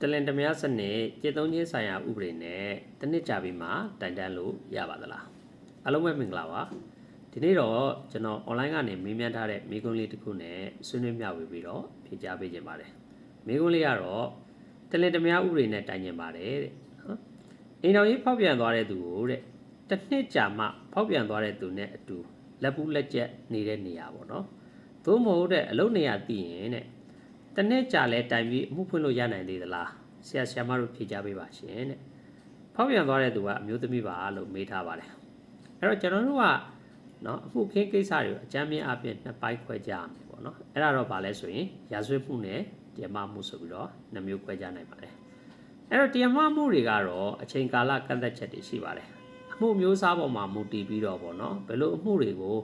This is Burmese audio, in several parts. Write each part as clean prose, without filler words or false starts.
တလင်တမယားစနစ်ကျေသုံးချင်းဆိုင်ရာဥပဒေနဲ့တနစ်ကြာပြီးမှတိုင်တန်းလို့ရပါသလားအားလုံးပဲမင်္ဂလာပါဒီနေ့တော့ကျွန်တော် online ကနေမေးမြန်းထားတဲ့မေးခွန်းလေးတစ်ခုနဲ့ဆွေးနွေးမျှဝေပြီးတော့ဖြေကြားပေးခြင်းပါတယ်မေးခွန်းလေးကတော့တလင်တမယားဥပဒေနဲ့တိုင်ကျင်ပါတယ်တဲ့နော်အိမ်တော်ကြီးဖောက်ပြန်သွားတဲ့သူကိုတဲ့တစ်နှစ်ကြာမှဖောက်ပြန်သွားတဲ့သူနဲ့အတူလက်ပူးလက်ကျက်နေတဲ့နေရာပေါ့နော်သို့မဟုတ်တဲ့အလုပ်နေရာသိရင်တဲ့တနေ့ကြာလဲတိုင်ပြီးအမှုဖွင့်လို့ရနိုင်သေးသလားဆရာမတို့ဖြေကြားပေးပါရှင်တဲ့ဖောက်ပြန်သွားတဲ့သူကအမျိုးသမီးပါလို့မေးထားပါတယ်အဲ့တော့ကျွန်တော်တို့ကနော်အမှုခင်းကိစ္စတွေကိုအကြမ်းမြင့်အပြင်နှစ်ပိုင်းခွဲကြရမယ်ပေါ့နော်အဲ့ဒါတော့ဗာလဲဆိုရင်ရာဇဝတ်မှုနဲ့တရားမမှုဆိုပြီးတော့နှစ်မျိုးခွဲကြနိုင်ပါတယ်အဲ့တော့တရားမမှုတွေကတော့အချိန်ကာလကန့်သတ်ချက်တွေရှိပါတယ်အမှုမျိုးစားပေါ်မှာမူတည်ပြီးတော့ပေါ့နော်ဘယ်လိုအမှုတွေကို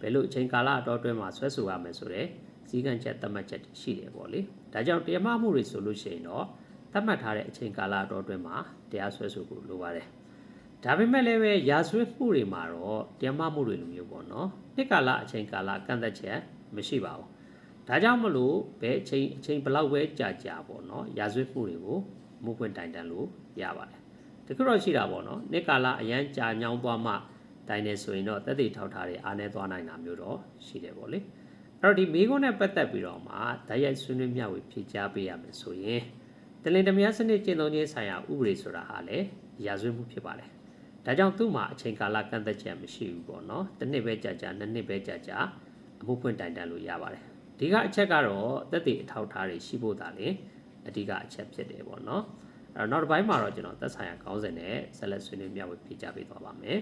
ဘယ်လိုအချိန်ကာလအတော်အတွင်းမှာဆွဲဆိုရမယ်ဆိုတဲ့စည်းကမ်းချက်သတ်မှတ်ချက်ရှိတယ်ပေါ့လေဒါကြောင့်တရားမမှုတွေဆိုလို့ရှိရင်တော့သတ်မှတ်ထားတဲ့အချိန်ကာလအတော်အတွင်းမှာတရားစွဲဆိုဖို့လိုပါတယ်ဒါပေမဲ့လည်းပဲရာဇဝတ်မှုတွေမှာတော့တရားမမှုတွေလိုမျိုးပေါ့နော်နှစ်ကာလအချိန်ကာလကန့်သက်ချက်မရှိပါဘူးဒါကြောင့်မလို့ဘယ်အချိန်ဘလောက်ပဲကြာပေါ့နော်ရာဇဝတ်မှုတွေကိုမှုဖွင့်တိုင်တန်းလို့ရပါတယ်တခုတော့ရှိတာပေါ့နော်နှစ်ကာလအရန်ကြာညောင်းသွားမှတိုင်နေဆိုရင်တော့သက်သေထောက်ထားတွေအားနည်းသွားနိုင်တာမျိုးတော့ရှိတယ်ပေါ့လေအဲ့တော့ဒီမိကုန်းနဲ့ပတ်သက်ပြီးတော့မှဓာတ်ရိုက်ဆွေးနွေးမျှဝေဖြေကြားပေးရမယ်ဆိုရင်တလင်တမယားစနစ်ကျင့်သုံးခြင်းဆိုင်ရာဥပဒေဆိုတာဟာလေရာဇဝတ်မှုဖြစ်ပါတယ်ဒါကြောင့်သူ့မှာအချိန်ကာလကန့်သက်ချက်မရှိဘူးပေါ့နော်တစ်နှစ်ပဲကြာနှစ်နှစ်ပဲကြာအမှုဖွင့်တိုင်တန်းလို့ရပါတယ်ဒီကအချက်ကတော့သက်သေအထောက်ထားတွေရှိဖို့သာလေအဓိကအချက်ဖြစ်တယ်ပေါ့နော်အဲ့တော့နောက်တစ်ပိုင်းမှာတော့ကျွန်တော်သက်ဆိုင်ရာခေါင်းစဉ်နဲ့ဆက်လက်ဆွေးနွေးမျှဝေဖြေကြားပေးသွားပါမယ်